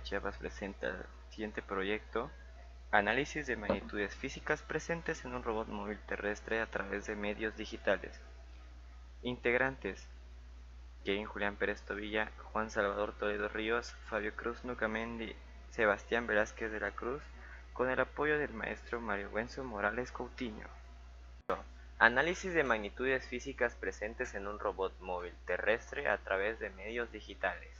Chiapas presenta el siguiente proyecto: análisis de magnitudes físicas presentes en un robot móvil terrestre a través de medios digitales. Integrantes: Kevin Julián Pérez Tobilla, Juan Salvador Toledo Ríos, Fabio Cruz Nucamendi, Sebastián Velázquez de la Cruz, con el apoyo del maestro Mario Wenzo Morales Coutinho. Análisis de magnitudes físicas presentes en un robot móvil terrestre a través de medios digitales.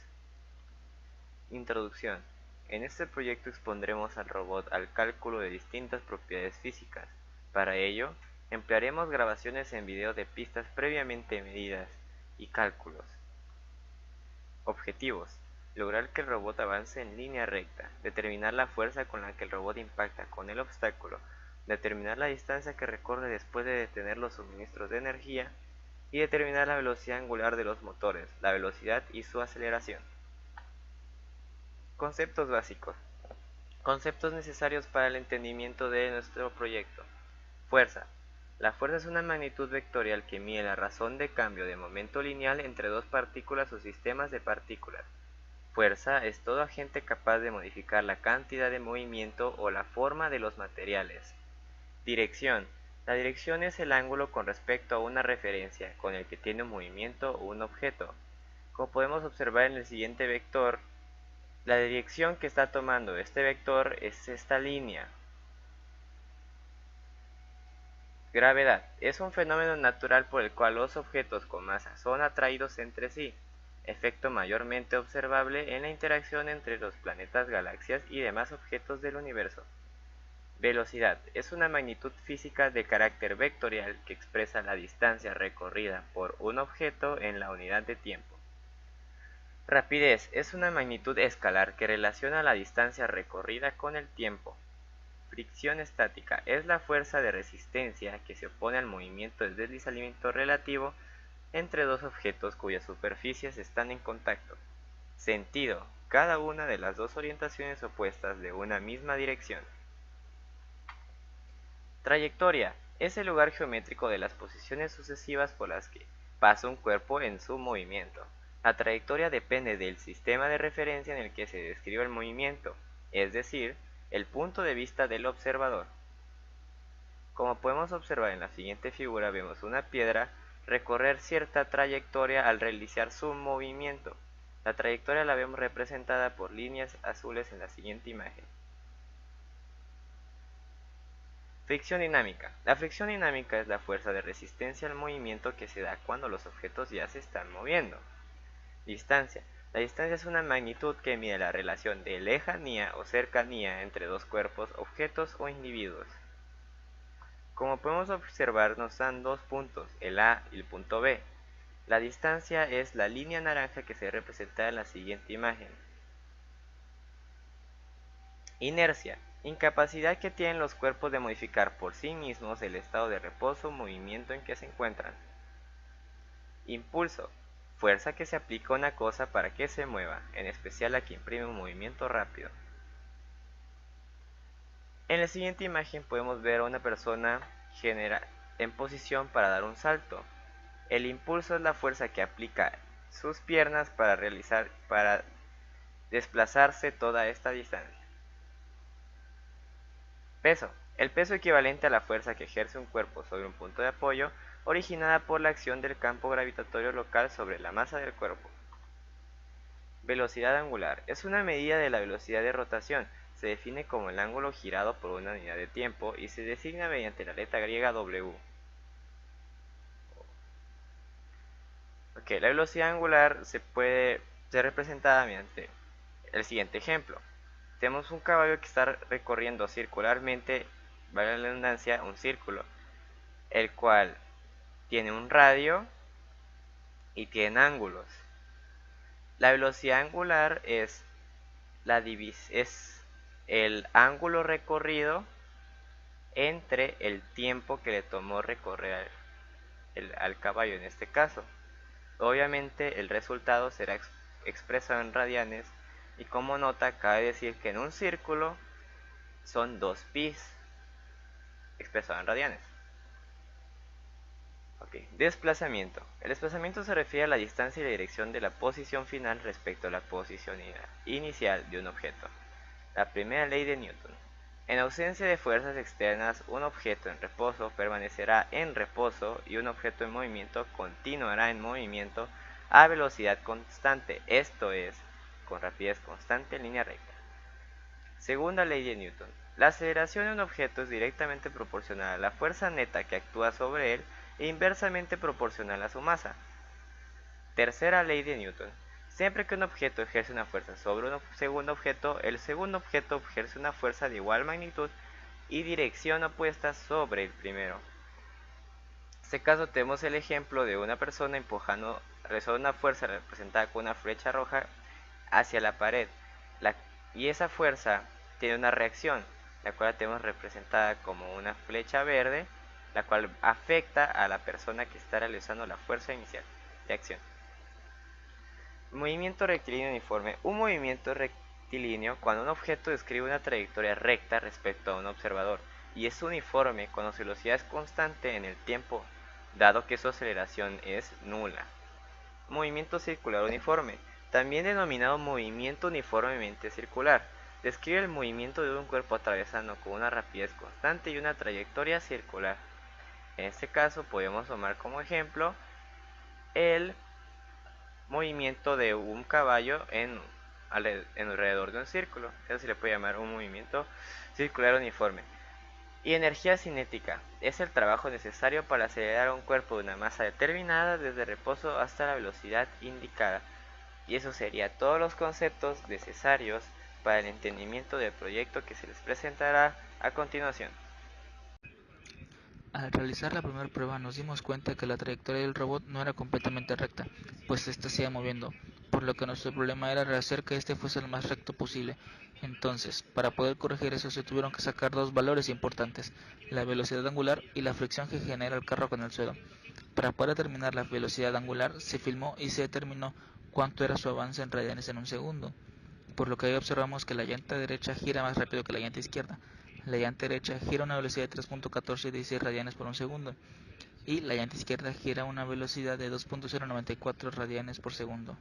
Introducción. En este proyecto expondremos al robot al cálculo de distintas propiedades físicas. Para ello, emplearemos grabaciones en video de pistas previamente medidas y cálculos. Objetivos: lograr que el robot avance en línea recta, determinar la fuerza con la que el robot impacta con el obstáculo, determinar la distancia que recorre después de detener los suministros de energía y determinar la velocidad angular de los motores, la velocidad y su aceleración. Conceptos básicos. Conceptos necesarios para el entendimiento de nuestro proyecto. Fuerza. La fuerza es una magnitud vectorial que mide la razón de cambio de momento lineal entre dos partículas o sistemas de partículas. Fuerza es todo agente capaz de modificar la cantidad de movimiento o la forma de los materiales. Dirección. La dirección es el ángulo con respecto a una referencia con el que tiene un movimiento o un objeto. Como podemos observar en el siguiente vector, la dirección que está tomando este vector es esta línea. Gravedad. Es un fenómeno natural por el cual los objetos con masa son atraídos entre sí, efecto mayormente observable en la interacción entre los planetas, galaxias y demás objetos del universo. Velocidad. Es una magnitud física de carácter vectorial que expresa la distancia recorrida por un objeto en la unidad de tiempo. Rapidez. Es una magnitud escalar que relaciona la distancia recorrida con el tiempo. Fricción estática. Es la fuerza de resistencia que se opone al movimiento de deslizamiento relativo entre dos objetos cuyas superficies están en contacto. Sentido. Cada una de las dos orientaciones opuestas de una misma dirección. Trayectoria. Es el lugar geométrico de las posiciones sucesivas por las que pasa un cuerpo en su movimiento. La trayectoria depende del sistema de referencia en el que se describe el movimiento, es decir, el punto de vista del observador. Como podemos observar en la siguiente figura, vemos una piedra recorrer cierta trayectoria al realizar su movimiento. La trayectoria la vemos representada por líneas azules en la siguiente imagen. Fricción dinámica. La fricción dinámica es la fuerza de resistencia al movimiento que se da cuando los objetos ya se están moviendo. Distancia. La distancia es una magnitud que mide la relación de lejanía o cercanía entre dos cuerpos, objetos o individuos. Como podemos observar, nos dan dos puntos, el A y el punto B. La distancia es la línea naranja que se representa en la siguiente imagen. Inercia. Incapacidad que tienen los cuerpos de modificar por sí mismos el estado de reposo o movimiento en que se encuentran. Impulso. Fuerza que se aplica a una cosa para que se mueva, en especial a que imprime un movimiento rápido. En la siguiente imagen podemos ver a una persona en posición para dar un salto. El impulso es la fuerza que aplica sus piernas para desplazarse toda esta distancia. Peso. El peso equivalente a la fuerza que ejerce un cuerpo sobre un punto de apoyo originada por la acción del campo gravitatorio local sobre la masa del cuerpo. Velocidad angular. Es una medida de la velocidad de rotación. Se define como el ángulo girado por una unidad de tiempo y se designa mediante la letra griega W. La velocidad angular se puede ser representada mediante el siguiente ejemplo. Tenemos un caballo que está recorriendo circularmente, vale la redundancia, un círculo, el cual tiene un radio y tiene ángulos. La velocidad angular es el ángulo recorrido entre el tiempo que le tomó recorrer al caballo en este caso. Obviamente el resultado será expresado en radianes y como nota cabe decir que en un círculo son 2 pi expresado en radianes. Desplazamiento. El desplazamiento se refiere a la distancia y la dirección de la posición final respecto a la posición inicial de un objeto. La primera ley de Newton. En ausencia de fuerzas externas, un objeto en reposo permanecerá en reposo y un objeto en movimiento continuará en movimiento a velocidad constante, esto es, con rapidez constante en línea recta. Segunda ley de Newton. La aceleración de un objeto es directamente proporcional a la fuerza neta que actúa sobre él e inversamente proporcional a su masa. Tercera ley de Newton. Siempre que un objeto ejerce una fuerza sobre un segundo objeto, el segundo objeto ejerce una fuerza de igual magnitud y dirección opuesta sobre el primero. En este caso tenemos el ejemplo de una persona empujando, realizando una fuerza representada con una flecha roja hacia la pared, y esa fuerza tiene una reacción, la cual la tenemos representada como una flecha verde, la cual afecta a la persona que está realizando la fuerza inicial de acción. Movimiento rectilíneo uniforme. Un movimiento rectilíneo cuando un objeto describe una trayectoria recta respecto a un observador y es uniforme cuando su velocidad es constante en el tiempo, dado que su aceleración es nula. Movimiento circular uniforme, también denominado movimiento uniformemente circular, describe el movimiento de un cuerpo atravesando con una rapidez constante y una trayectoria circular. En este caso podemos tomar como ejemplo el movimiento de un caballo en alrededor de un círculo. Eso se le puede llamar un movimiento circular uniforme. Y energía cinética es el trabajo necesario para acelerar un cuerpo de una masa determinada desde reposo hasta la velocidad indicada. Y eso sería todos los conceptos necesarios para el entendimiento del proyecto que se les presentará a continuación. Al realizar la primera prueba nos dimos cuenta que la trayectoria del robot no era completamente recta, pues se iba moviendo, por lo que nuestro problema era hacer que este fuese lo más recto posible. Entonces, para poder corregir eso se tuvieron que sacar dos valores importantes, la velocidad angular y la fricción que genera el carro con el suelo. Para poder determinar la velocidad angular se filmó y se determinó cuánto era su avance en radianes en un segundo, por lo que ahí observamos que la llanta derecha gira más rápido que la llanta izquierda. La llanta derecha gira a una velocidad de 3.1416 radianes por un segundo y la llanta izquierda gira a una velocidad de 2.094 radianes por segundo.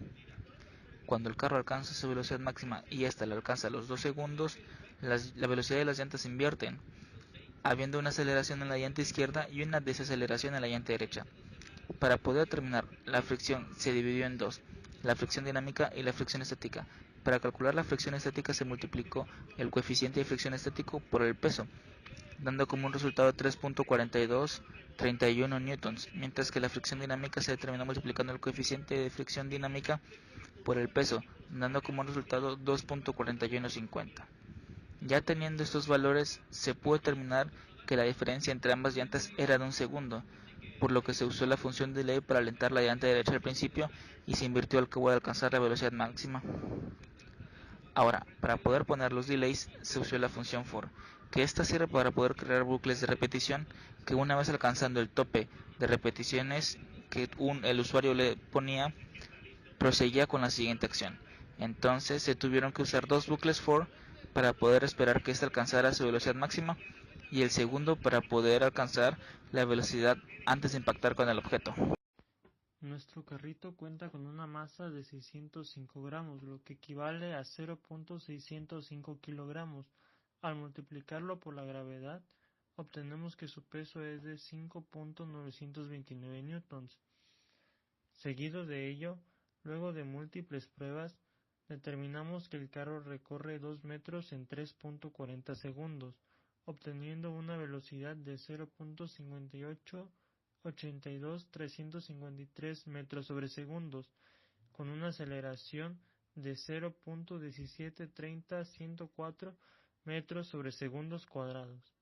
Cuando el carro alcanza su velocidad máxima y esta la alcanza a los 2 segundos, la velocidad de las llantas se invierten, habiendo una aceleración en la llanta izquierda y una desaceleración en la llanta derecha. Para poder determinar la fricción se dividió en dos, la fricción dinámica y la fricción estática. Para calcular la fricción estática se multiplicó el coeficiente de fricción estático por el peso, dando como un resultado 3.4231 newtons, mientras que la fricción dinámica se determinó multiplicando el coeficiente de fricción dinámica por el peso, dando como un resultado 2.4150. Ya teniendo estos valores, se pudo determinar que la diferencia entre ambas llantas era de un segundo, por lo que se usó la función delay para alentar la llanta derecha al principio y se invirtió al cabo de alcanzar la velocidad máxima. Ahora, para poder poner los delays se usó la función for, que esta sirve para poder crear bucles de repetición que una vez alcanzando el tope de repeticiones que el usuario le ponía, proseguía con la siguiente acción. Entonces se tuvieron que usar dos bucles for para poder esperar que éste alcanzara su velocidad máxima y el segundo para poder alcanzar la velocidad antes de impactar con el objeto. Nuestro carrito cuenta con una masa de 605 gramos, lo que equivale a 0.605 kilogramos. Al multiplicarlo por la gravedad, obtenemos que su peso es de 5.929 newtons. Seguido de ello, luego de múltiples pruebas, determinamos que el carro recorre 2 metros en 3.40 segundos, obteniendo una velocidad de 0.5882.353 metros sobre segundos, con una aceleración de 0.1730104 metros sobre segundos cuadrados,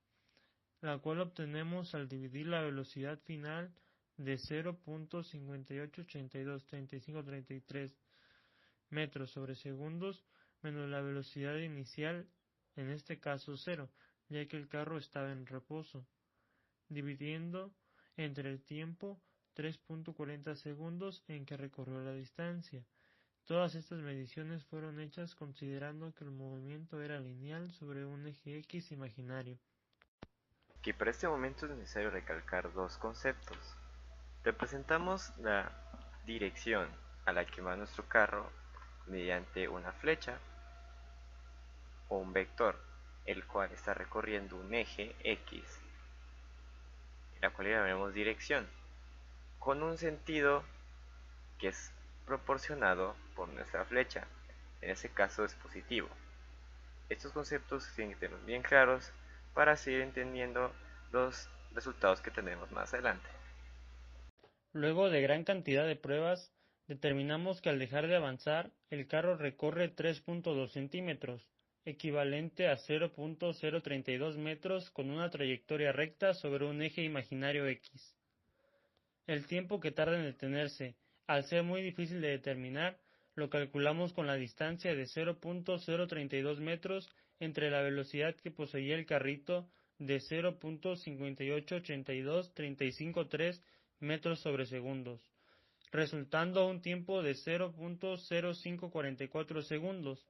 la cual obtenemos al dividir la velocidad final de 0.58823533 metros sobre segundos menos la velocidad inicial, en este caso 0, ya que el carro estaba en reposo, dividiendo entre el tiempo 3.40 segundos en que recorrió la distancia. Todas estas mediciones fueron hechas considerando que el movimiento era lineal sobre un eje X imaginario. Que para este momento es necesario recalcar dos conceptos. Representamos la dirección a la que va nuestro carro mediante una flecha o un vector, el cual está recorriendo un eje X, la cual llamaremos dirección, con un sentido que es proporcionado por nuestra flecha. En este caso es positivo. Estos conceptos tienen que tener bien claros para seguir entendiendo los resultados que tenemos más adelante. Luego de gran cantidad de pruebas, determinamos que al dejar de avanzar, el carro recorre 3.2 centímetros, equivalente a 0.032 metros con una trayectoria recta sobre un eje imaginario X. El tiempo que tarda en detenerse, al ser muy difícil de determinar, lo calculamos con la distancia de 0.032 metros entre la velocidad que poseía el carrito de 0.588235.3 metros sobre segundos, resultando un tiempo de 0.0544 segundos.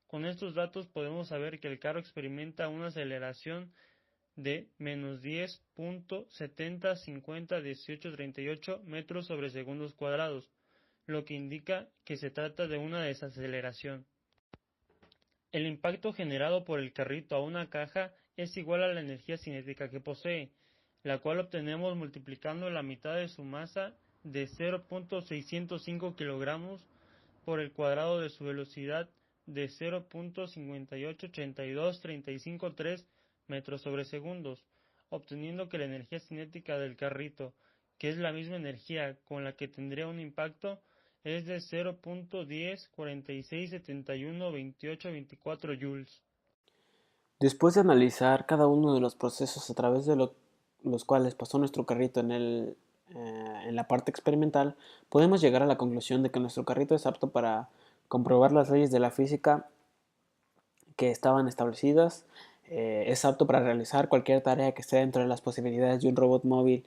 Con estos datos podemos saber que el carro experimenta una aceleración de menos 10.70501838 metros sobre segundos cuadrados, lo que indica que se trata de una desaceleración. El impacto generado por el carrito a una caja es igual a la energía cinética que posee, la cual obtenemos multiplicando la mitad de su masa de 0.605 kilogramos por el cuadrado de su velocidad de 0.588235.3 metros sobre segundos, obteniendo que la energía cinética del carrito, que es la misma energía con la que tendría un impacto, es de 0.1046712824 joules. Después de analizar cada uno de los procesos a través de los cuales pasó nuestro carrito en la parte experimental, podemos llegar a la conclusión de que nuestro carrito es apto para comprobar las leyes de la física que estaban establecidas, es apto para realizar cualquier tarea que esté dentro de las posibilidades de un robot móvil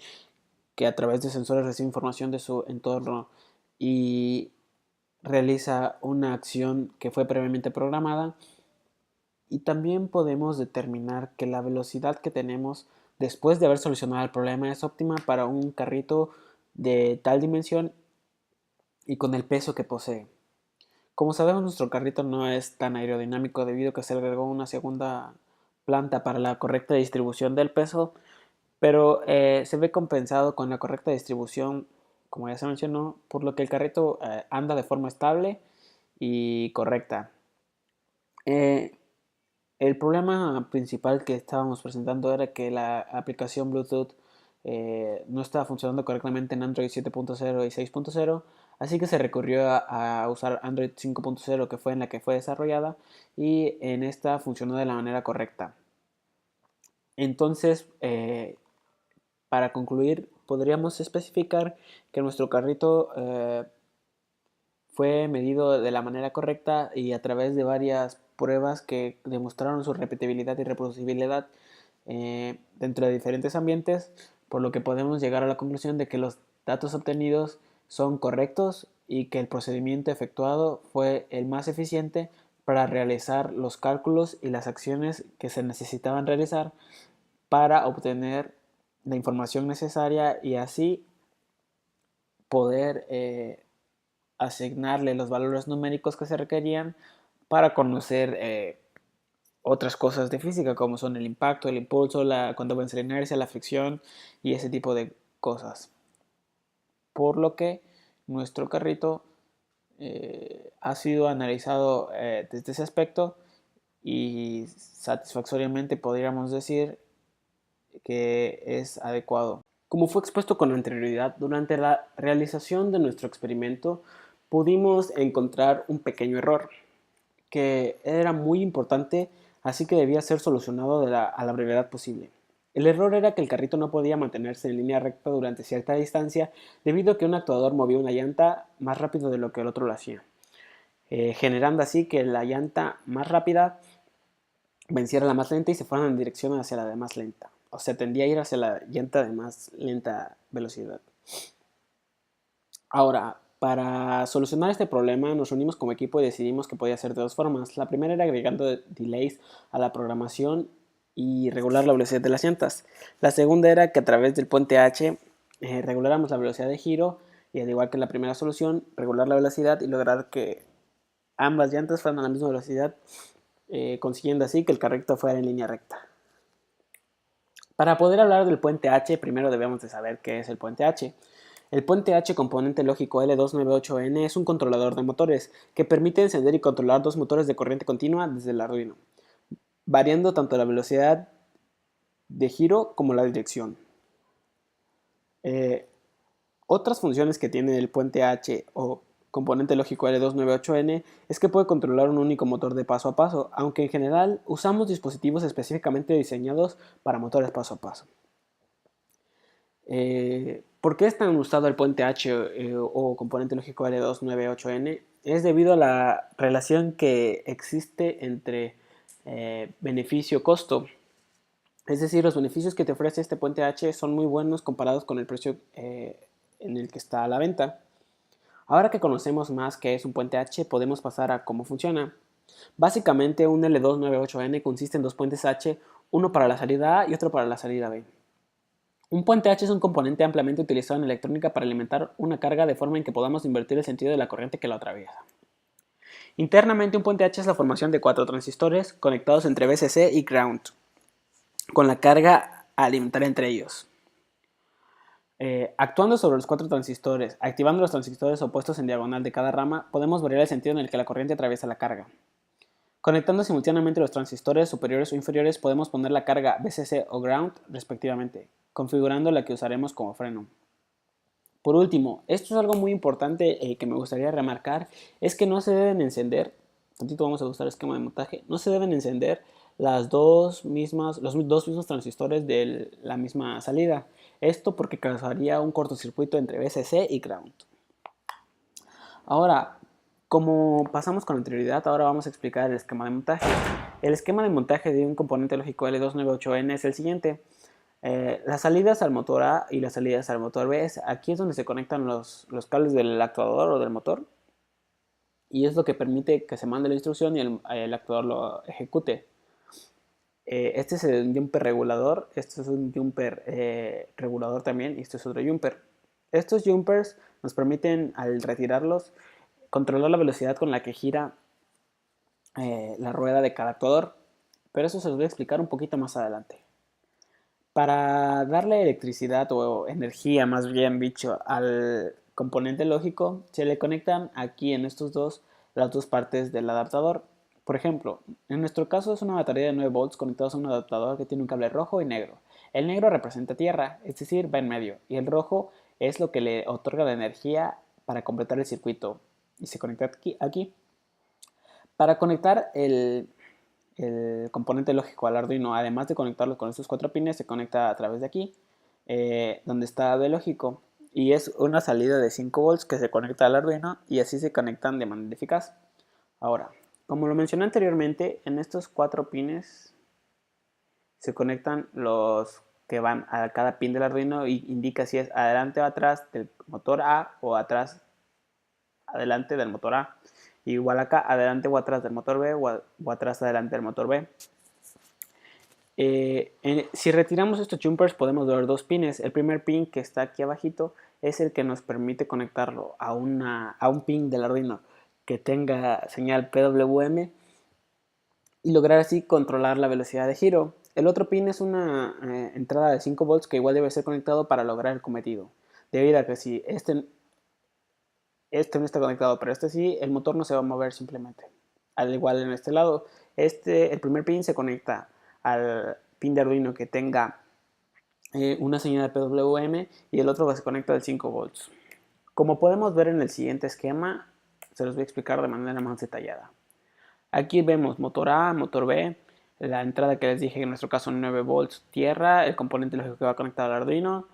que a través de sensores recibe información de su entorno y realiza una acción que fue previamente programada. Y también podemos determinar que la velocidad que tenemos después de haber solucionado el problema es óptima para un carrito de tal dimensión y con el peso que posee. Como sabemos, nuestro carrito no es tan aerodinámico debido a que se agregó una segunda planta para la correcta distribución del peso, pero se ve compensado con la correcta distribución, como ya se mencionó, por lo que el carrito anda de forma estable y correcta. El problema principal que estábamos presentando era que la aplicación Bluetooth no estaba funcionando correctamente en Android 7.0 y 6.0, así que se recurrió a usar Android 5.0, que fue en la que fue desarrollada, y en esta funcionó de la manera correcta. Entonces, para concluir, podríamos especificar que nuestro carrito fue medido de la manera correcta y a través de varias pruebas que demostraron su repetibilidad y reproducibilidad dentro de diferentes ambientes, por lo que podemos llegar a la conclusión de que los datos obtenidos son correctos y que el procedimiento efectuado fue el más eficiente para realizar los cálculos y las acciones que se necesitaban realizar para obtener la información necesaria y así poder asignarle los valores numéricos que se requerían para conocer otras cosas de física como son el impacto, el impulso, cuánto vence la inercia, la fricción y ese tipo de cosas. Por lo que nuestro carrito ha sido analizado desde ese aspecto y satisfactoriamente podríamos decir que es adecuado. Como fue expuesto con anterioridad, durante la realización de nuestro experimento pudimos encontrar un pequeño error que era muy importante, así que debía ser solucionado a la brevedad posible. El error era que el carrito no podía mantenerse en línea recta durante cierta distancia debido a que un actuador movía una llanta más rápido de lo que el otro lo hacía, generando así que la llanta más rápida venciera la más lenta y se fueran en dirección hacia la de más lenta. O sea, tendía a ir hacia la llanta de más lenta velocidad. Ahora, para solucionar este problema nos unimos como equipo y decidimos que podía ser de dos formas. La primera era agregando delays a la programación y regular la velocidad de las llantas. La segunda era que a través del puente H reguláramos la velocidad de giro y, al igual que en la primera solución, regular la velocidad y lograr que ambas llantas fueran a la misma velocidad, consiguiendo así que el carrito fuera en línea recta. Para poder hablar del puente H, primero debemos de saber qué es el puente H. El puente H componente lógico L298N es un controlador de motores que permite encender y controlar dos motores de corriente continua desde el Arduino, variando tanto la velocidad de giro como la dirección. Otras funciones que tiene el puente H o componente lógico L298N es que puede controlar un único motor de paso a paso, aunque en general usamos dispositivos específicamente diseñados para motores paso a paso. ¿Por qué es tan usado el puente H o componente lógico L298N? Es debido a la relación que existe entre beneficio-costo. Es decir, los beneficios que te ofrece este puente H son muy buenos comparados con el precio en el que está a la venta. Ahora que conocemos más qué es un puente H, podemos pasar a cómo funciona. Básicamente, un L298N consiste en dos puentes H, uno para la salida A y otro para la salida B. Un puente H es un componente ampliamente utilizado en electrónica para alimentar una carga de forma en que podamos invertir el sentido de la corriente que lo atraviesa. Internamente, un puente H es la formación de 4 transistores conectados entre VCC y ground, con la carga a alimentar entre ellos. Actuando sobre los 4 transistores, activando los transistores opuestos en diagonal de cada rama, podemos variar el sentido en el que la corriente atraviesa la carga. Conectando simultáneamente los transistores superiores o inferiores, podemos poner la carga VCC o ground respectivamente, configurando la que usaremos como freno. Por último, esto es algo muy importante que me gustaría remarcar, es que no se deben encender, vamos a usar el esquema de montaje, no se deben encender los dos mismos transistores de la misma salida. Esto porque causaría un cortocircuito entre VCC y ground. Ahora, como pasamos con anterioridad, ahora vamos a explicar el esquema de montaje. El esquema de montaje de un componente lógico L298N es el siguiente. Las salidas al motor A y las salidas al motor B, aquí es donde se conectan los cables del actuador o del motor, y es lo que permite que se mande la instrucción y el actuador lo ejecute. Este es el jumper regulador, este es un jumper regulador también, y este es otro jumper. Estos jumpers nos permiten, al retirarlos, controlar la velocidad con la que gira la rueda de cada actuador, pero eso se los voy a explicar un poquito más adelante. Para darle electricidad o energía, más bien dicho, al componente lógico, se le conectan aquí en estos dos las dos partes del adaptador. Por ejemplo, en nuestro caso es una batería de 9 volts conectados a un adaptador que tiene un cable rojo y negro. El negro representa tierra, es decir, va en medio, y el rojo es lo que le otorga la energía para completar el circuito, y se conecta aquí. Para conectar el componente lógico al Arduino, además de conectarlo con estos 4 pines, se conecta a través de aquí, donde está B lógico, y es una salida de 5 volts que se conecta al Arduino y así se conectan de manera eficaz. Ahora, como lo mencioné anteriormente, en estos 4 pines se conectan los que van a cada pin del Arduino y indica si es adelante o atrás del motor A o atrás adelante del motor A. Igual acá, adelante o atrás del motor B o atrás adelante del motor B. Si retiramos estos jumpers podemos ver 2 pines. El primer pin, que está aquí abajito, es el que nos permite conectarlo a un pin del Arduino que tenga señal PWM y lograr así controlar la velocidad de giro. El otro pin es una entrada de 5 volts que igual debe ser conectado para lograr el cometido, debido a que si este no está conectado, pero este sí, el motor no se va a mover simplemente. Al igual en este lado, el primer pin se conecta al pin de Arduino que tenga una señal de PWM y el otro se conecta al 5 volts. Como podemos ver en el siguiente esquema, se los voy a explicar de manera más detallada. Aquí vemos motor A, motor B, la entrada que les dije en nuestro caso 9 volts, tierra, el componente lógico que va conectado al Arduino,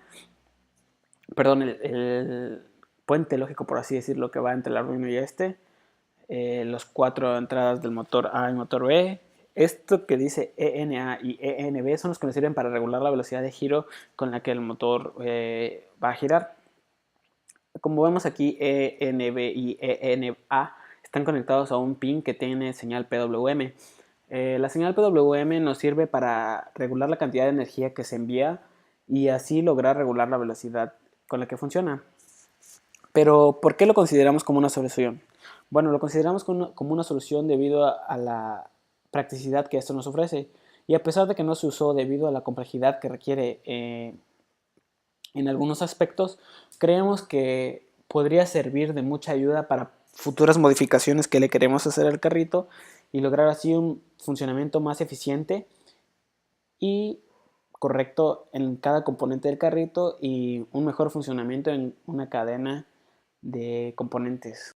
perdón, el puente lógico, por así decirlo, que va entre el Arduino y los 4 entradas del motor A y motor B. Esto que dice ENA y ENB son los que nos sirven para regular la velocidad de giro con la que el motor va a girar. Como vemos aquí, ENB y ENA están conectados a un pin que tiene señal PWM. La señal PWM nos sirve para regular la cantidad de energía que se envía y así lograr regular la velocidad con la que funciona. Pero, ¿por qué lo consideramos como una solución? Bueno, lo consideramos como una solución debido a la practicidad que esto nos ofrece. Y a pesar de que no se usó debido a la complejidad que requiere en algunos aspectos, creemos que podría servir de mucha ayuda para futuras modificaciones que le queremos hacer al carrito y lograr así un funcionamiento más eficiente y correcto en cada componente del carrito y un mejor funcionamiento en una cadena de componentes.